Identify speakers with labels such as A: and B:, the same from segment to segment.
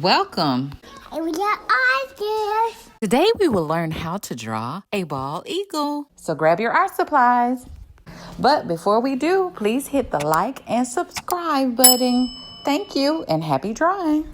A: Welcome.
B: We are artists.
A: Today we will learn how to draw a bald eagle. So grab your art supplies. But before we do, please hit the like and subscribe button. Thank you and happy drawing.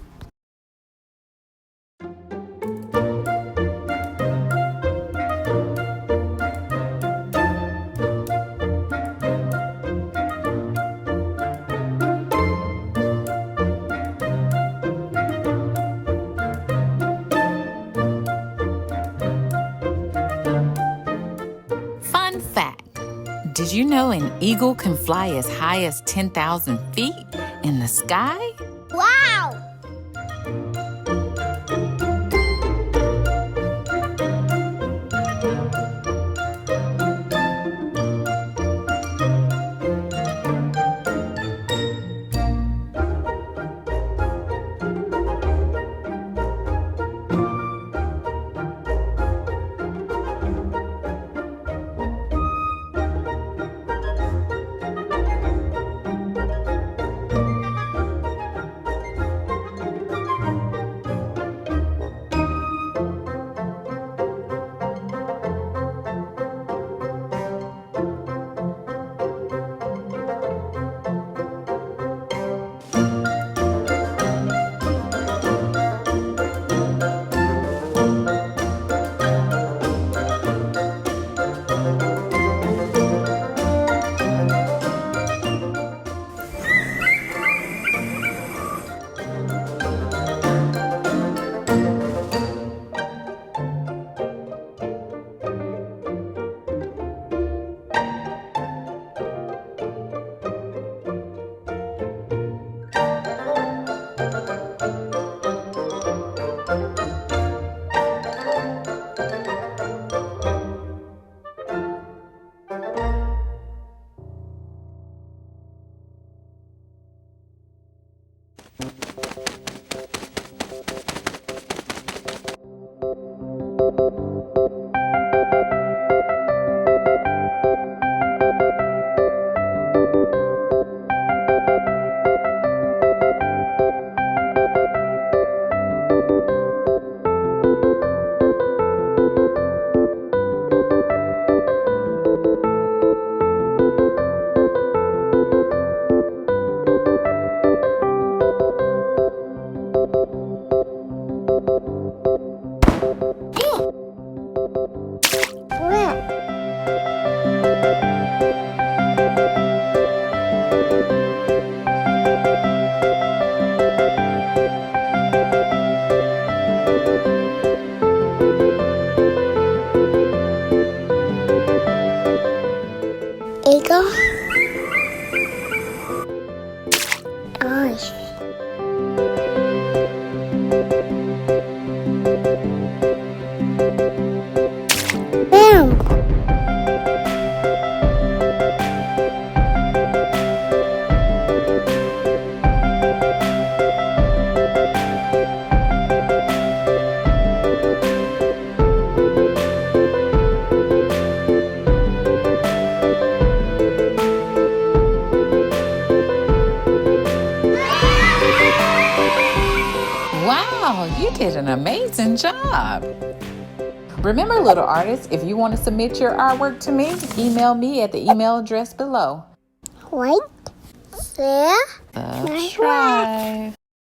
A: Fun fact. Did you know an eagle can fly as high as 10,000 feet in the sky?
B: Wow! Eagle. Nice. Boom.
A: Wow, you did an amazing job. Remember, little artists, if you want to submit your artwork to me, email me at the email address below.
B: Like, share,
A: Subscribe.